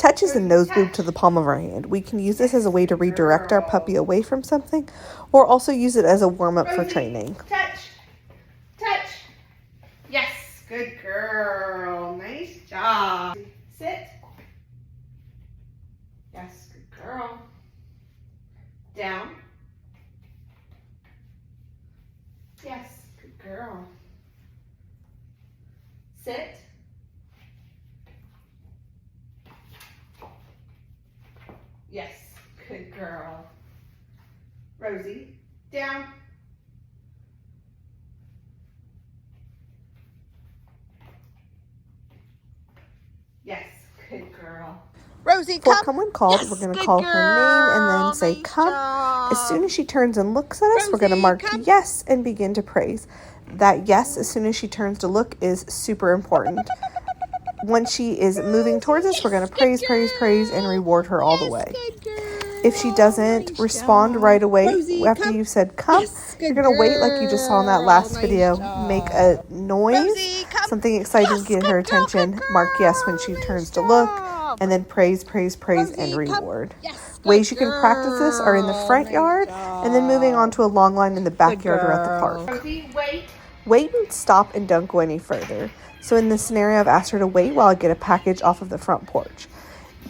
Touch is a nose boob to the palm of our hand. We can use this as a way to redirect our puppy away from something, or also use it as a warm-up for training. Touch. Touch. Yes. Good girl. Nice job. Sit. Yes. Good girl. Down. Yes. Good girl. Sit. Yes. Good girl. Rosie. Down. Yes. Good girl. Rosie, For come. come when called, Yes, we're going to good call her name and then girl. say Nice come. job. As soon as she turns and looks at us, we're going to Rosie, mark come. yes and begin to praise. That yes, as soon as she turns to look, is super important. When she is moving towards us, we're going to praise, and reward her all the way. If she doesn't respond right away Rosie, after come. you said come, Yes, you're going to wait like you just saw in that last girl. video. Nice Make job. a noise, Rosie, come. something exciting Yes, to get her good girl, attention. good Mark yes when girl. she Nice turns to look, job. and then praise, Rosie, and reward. come. Yes, good Ways you can practice this are in the front girl. yard, Nice and then moving on to a long line in the backyard or at the girl. park. Rosie, wait. Wait and stop and don't go any further. So in this scenario, I've asked her to wait while I get a package off of the front porch.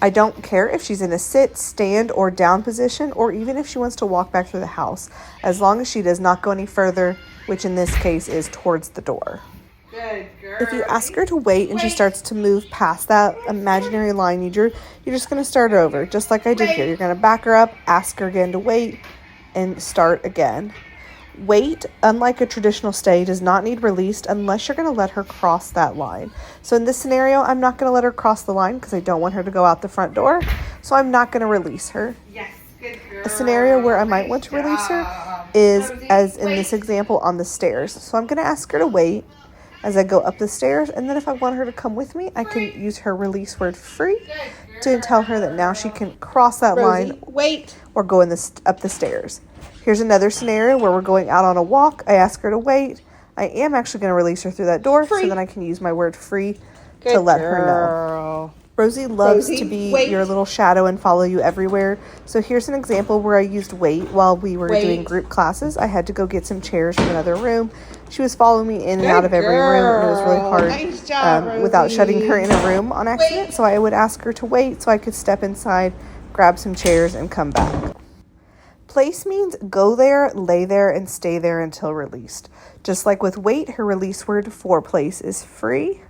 I don't care if she's in a sit, stand, or down position, or even if she wants to walk back through the house, as long as she does not go any further, which in this case is towards the door. Good girl. If you ask her to wait and she starts to move past that imaginary line you drew, you're just going to start over, just like I did here. You're going to back her up, ask her again to wait, and start again. Wait, unlike a traditional stay, does not need released unless you're going to let her cross that line. So in this scenario, I'm not going to let her cross the line because I don't want her to go out the front door. So I'm not going to release her. Yes, good girl. A scenario where I might want to release her is, as in this example, on the stairs. So I'm going to ask her to wait as I go up the stairs, and then if I want her to come with me, I can use her release word free to tell her that now she can cross that line Wait. or go up the stairs. Here's another scenario where we're going out on a walk. I ask her to wait. I am actually going to release her through that door so then I can use my word free to let her know. Rosie loves to be your little shadow and follow you everywhere. So here's an example where I used wait while we were doing group classes. I had to go get some chairs from another room. She was following me in and out of every room, and it was really hard Nice job, without shutting her in a room on accident. So I would ask her to wait so I could step inside, grab some chairs, and come back. Place means go there, lay there, and stay there until released. Just like with wait, her release word for place is free.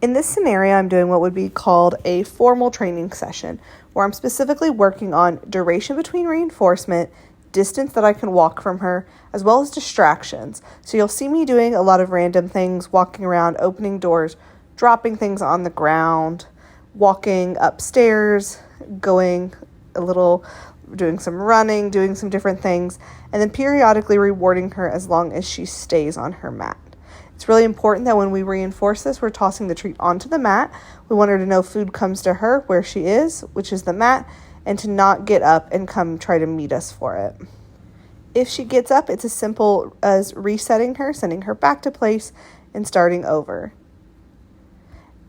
In this scenario, I'm doing what would be called a formal training session, where I'm specifically working on duration between reinforcement, distance that I can walk from her, as well as distractions. So you'll see me doing a lot of random things, walking around, opening doors, dropping things on the ground, walking upstairs, going a little, doing some running, doing some different things, and then periodically rewarding her as long as she stays on her mat. It's really important that when we reinforce this, we're tossing the treat onto the mat. We want her to know food comes to her where she is, which is the mat, and to not get up and come try to meet us for it. If she gets up, it's as simple as resetting her, sending her back to place, and starting over.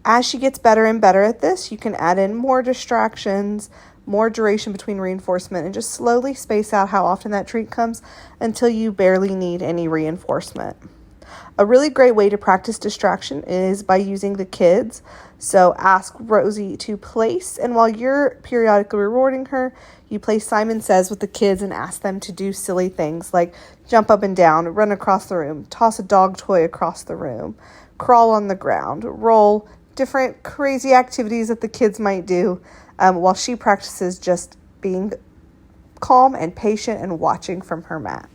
As she gets better and better at this, you can add in more distractions, more duration between reinforcement, and just slowly space out how often that treat comes until you barely need any reinforcement. A really great way to practice distraction is by using the kids. So ask Rosie to place, and while you're periodically rewarding her, you play Simon Says with the kids and ask them to do silly things like jump up and down, run across the room, toss a dog toy across the room, crawl on the ground, roll, different crazy activities that the kids might do, while she practices just being calm and patient and watching from her mat.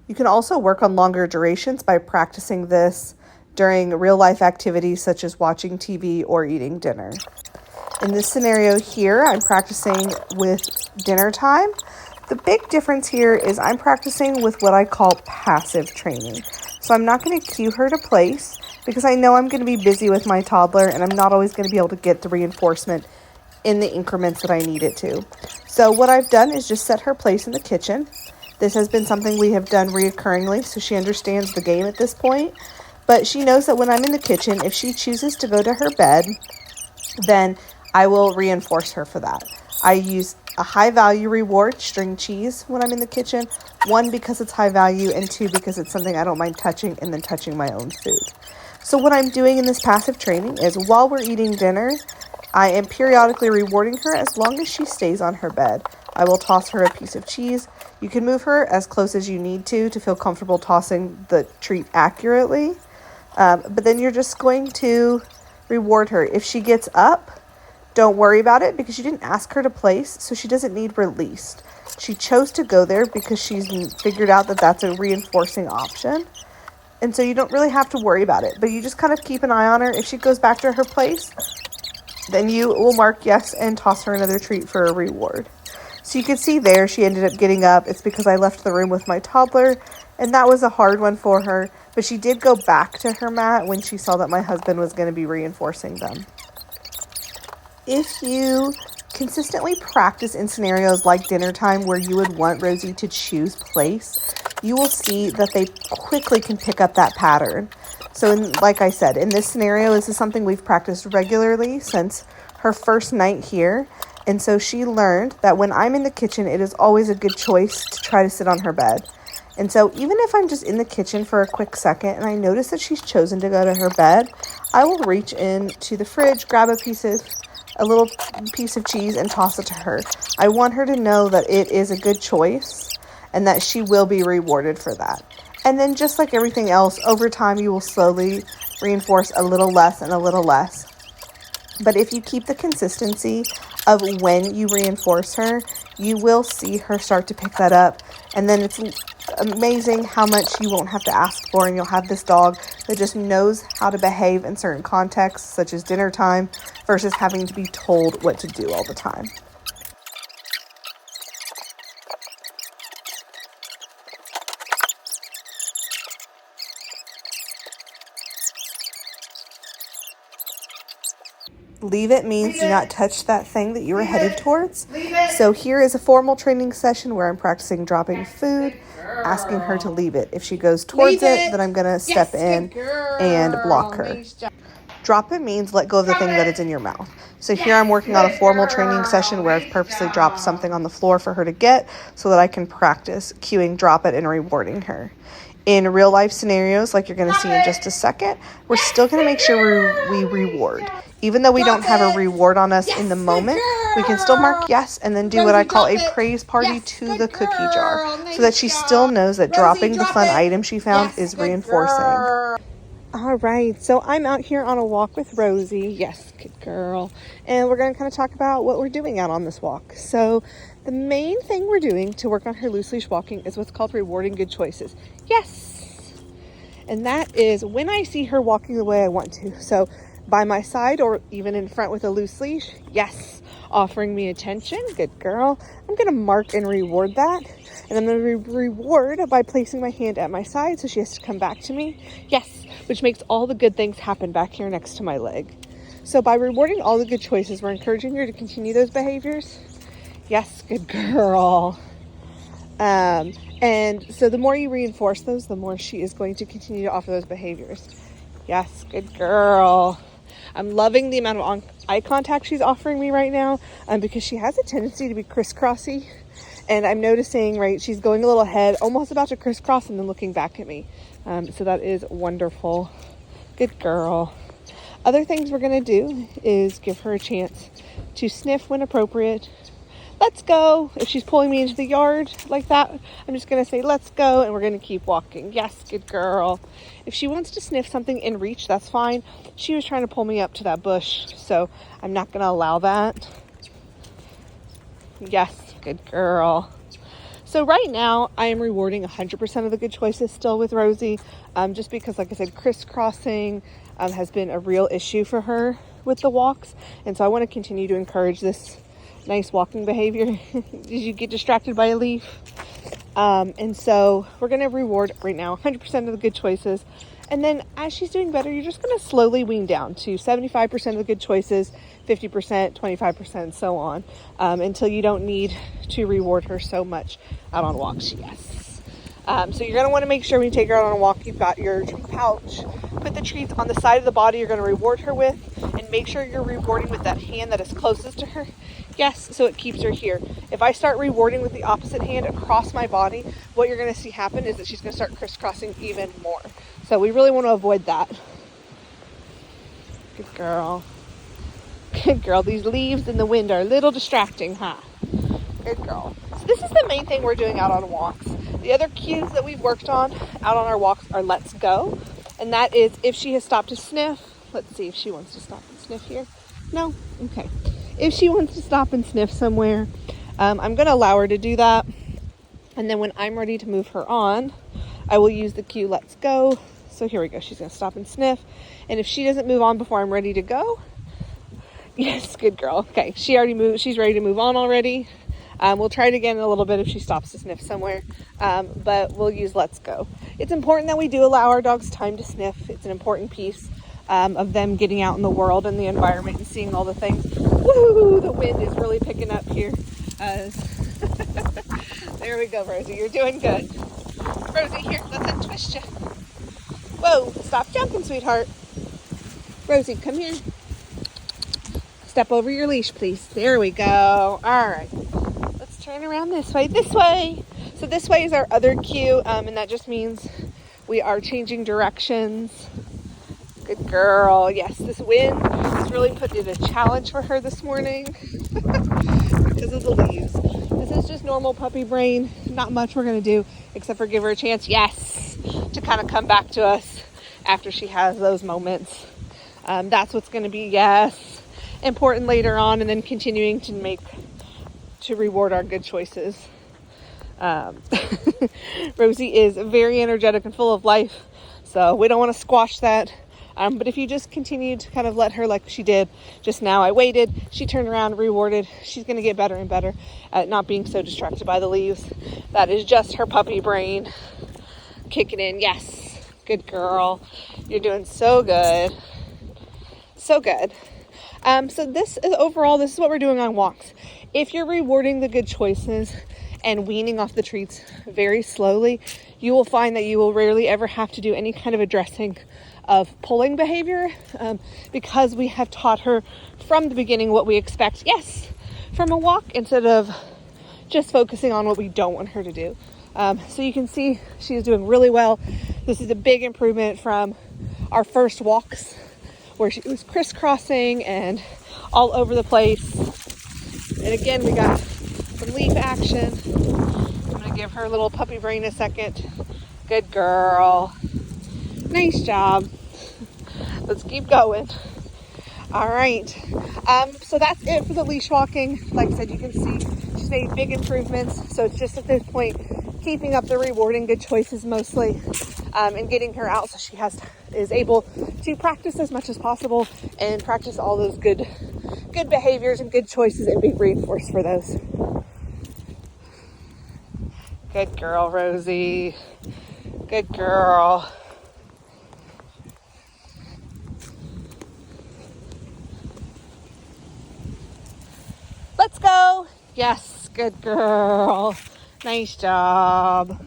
You can also work on longer durations by practicing this during real-life activities such as watching TV or eating dinner. In this scenario here, I'm practicing with dinner time. The big difference here is I'm practicing with what I call passive training. So I'm not going to cue her to place because I know I'm going to be busy with my toddler and I'm not always going to be able to get the reinforcement in the increments that I need it to. So what I've done is just set her place in the kitchen. This has been something we have done reoccurringly, so she understands the game at this point. But she knows that when I'm in the kitchen, if she chooses to go to her bed, then I will reinforce her for that. I use a high value reward, string cheese, when I'm in the kitchen. 1, because it's high value, and 2, because it's something I don't mind touching and then touching my own food. So what I'm doing in this passive training is while we're eating dinner, I am periodically rewarding her as long as she stays on her bed. I will toss her a piece of cheese. You can move her as close as you need to feel comfortable tossing the treat accurately. But then you're just going to reward her. If she gets up, don't worry about it because you didn't ask her to place, so she doesn't need released. She chose to go there because she's figured out that that's a reinforcing option. And so you don't really have to worry about it, but you just kind of keep an eye on her. If she goes back to her place, then you will mark yes and toss her another treat for a reward. So you can see there she ended up getting up. It's because I left the room with my toddler, and that was a hard one for her. But she did go back to her mat when she saw that my husband was going to be reinforcing them. If you consistently practice in scenarios like dinner time where you would want Rosie to choose place, you will see that they quickly can pick up that pattern. So like I said, in this scenario, this is something we've practiced regularly since her first night here. And so she learned that when I'm in the kitchen, it is always a good choice to try to sit on her bed. And so even if I'm just in the kitchen for a quick second and I notice that she's chosen to go to her bed, I will reach into the fridge, grab a little piece of cheese and toss it to her. I want her to know that it is a good choice and that she will be rewarded for that. And then just like everything else, over time you will slowly reinforce a little less and a little less. But if you keep the consistency of when you reinforce her, you will see her start to pick that up. And then it's amazing how much you won't have to ask for, and you'll have this dog that just knows how to behave in certain contexts, such as dinner time, versus having to be told what to do all the time. Leave it means do not touch that thing that you were headed towards. So here is a formal training session where I'm practicing dropping food, asking her to leave it. If she goes towards it, then I'm going to step in and block her. Drop it means let go of the thing that is in your mouth. So here I'm working on a formal training session where I've purposely dropped something on the floor for her to get so that I can practice cueing drop it and rewarding her. In real life scenarios, like you're going to see in just a second, we're still going to make sure we reward. Even though we don't have a reward on us in the moment, we can still mark yes and then do what I call a praise party to the cookie jar so that she still knows that dropping the fun item she found is reinforcing. All right, so I'm out here on a walk with Rosie. Yes, good girl. And we're going to kind of talk about what we're doing out on this walk. So the main thing we're doing to work on her loose leash walking is what's called rewarding good choices. Yes. And that is when I see her walking the way I want to. So by my side or even in front with a loose leash, yes. Offering me attention, good girl. I'm going to mark and reward that. And I'm going to reward by placing my hand at my side so she has to come back to me. Yes, which makes all the good things happen back here next to my leg. So by rewarding all the good choices, we're encouraging her to continue those behaviors. Yes, good girl. And so the more you reinforce those, the more she is going to continue to offer those behaviors. Yes, good girl. I'm loving the amount of eye contact she's offering me right now because she has a tendency to be crisscrossy. And I'm noticing, right, she's going a little ahead, almost about to crisscross and then looking back at me. So that is wonderful. Good girl. Other things we're going to do is give her a chance to sniff when appropriate. Let's go. If she's pulling me into the yard like that, I'm just going to say, let's go. And we're going to keep walking. Yes, good girl. If she wants to sniff something in reach, that's fine. She was trying to pull me up to that bush, so I'm not going to allow that. Yes, good girl. So right now, I am rewarding 100% of the good choices still with Rosie, just because, like I said, crisscrossing has been a real issue for her with the walks. And so I want to continue to encourage this nice walking behavior. Did you get distracted by a leaf? And so we're going to reward right now 100% of the good choices. And then as she's doing better, you're just going to slowly wean down to 75% of the good choices, 50%, 25%, and so on, until you don't need to reward her so much out on walks. Yes. So you're going to want to make sure when you take her out on a walk, you've got your treat pouch. Put the treats on the side of the body you're going to reward her with, and make sure you're rewarding with that hand that is closest to her. Yes, so it keeps her here. If I start rewarding with the opposite hand across my body, what you're going to see happen is that she's going to start crisscrossing even more. So we really want to avoid that. Good girl. Good girl. These leaves in the wind are a little distracting, huh? Good girl. So this is the main thing we're doing out on walks. The other cues that we've worked on out on our walks are let's go. And that is if she has stopped to sniff. Let's see if she wants to stop and sniff here. No? Okay. If she wants to stop and sniff somewhere, I'm going to allow her to do that. And then when I'm ready to move her on, I will use the cue let's go. So here we go. She's going to stop and sniff. And if she doesn't move on before I'm ready to go, yes, good girl. Okay, she already moved. She's ready to move on already. We'll try it again in a little bit if she stops to sniff somewhere, but we'll use let's go. It's important that we do allow our dogs time to sniff. It's an important piece of them getting out in the world and the environment and seeing all the things. Woo! The wind is really picking up here. There we go, Rosie. You're doing good. Rosie, here, let's untwist you. Whoa, stop jumping, sweetheart. Rosie, come here. Step over your leash, please. There we go. All right. Let's turn around this way. This way. So this way is our other cue, and that just means we are changing directions. Good girl. Yes, this wind has really put it a challenge for her this morning because of the leaves. This is just normal puppy brain. Not much we're going to do except for give her a chance, yes, to kind of come back to us after she has those moments. That's what's going to be, yes, important later on, and then continuing to reward our good choices. Rosie is very energetic and full of life, so we don't want to squash that. But if you just continue to kind of let her like she did just now, I waited, she turned around, rewarded, she's going to get better and better at not being so distracted by the leaves. That is just her puppy brain kicking in. Yes, good girl. You're doing so good. So good. So this is overall, this is what we're doing on walks. If you're rewarding the good choices and weaning off the treats very slowly, you will find that you will rarely ever have to do any kind of addressing of pulling behavior because we have taught her from the beginning what we expect, yes, from a walk instead of just focusing on what we don't want her to do. So you can see she is doing really well. This is a big improvement from our first walks where she was crisscrossing and all over the place. And again, we got some leaf action. I'm going to give her a little puppy brain a second. Good girl. Nice job. Let's keep going. All right. So that's it for the leash walking. Like I said, you can see she's made big improvements. So it's just at this point, keeping up the rewarding good choices mostly, and getting her out so she is able to practice as much as possible and practice all those good behaviors and good choices and be reinforced for those. Good girl, Rosie. Good girl. Let's go. Yes, good girl. Nice job.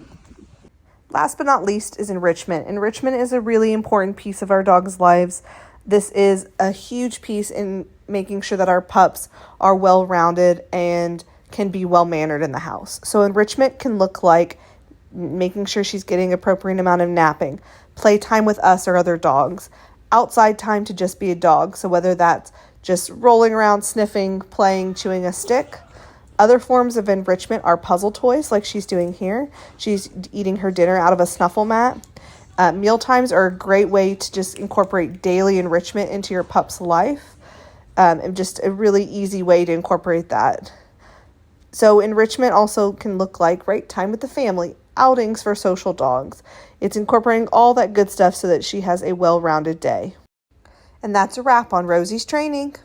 Last but not least is enrichment. Enrichment is a really important piece of our dogs' lives. This is a huge piece in making sure that our pups are well-rounded and can be well-mannered in the house. So enrichment can look like making sure she's getting appropriate amount of napping, playtime with us or other dogs, outside time to just be a dog. So whether that's just rolling around, sniffing, playing, chewing a stick. Other forms of enrichment are puzzle toys like she's doing here. She's eating her dinner out of a snuffle mat. Meal times are a great way to just incorporate daily enrichment into your pup's life. And just a really easy way to incorporate that. So enrichment also can look like, right, time with the family, outings for social dogs. It's incorporating all that good stuff so that she has a well-rounded day. And that's a wrap on Rosie's training.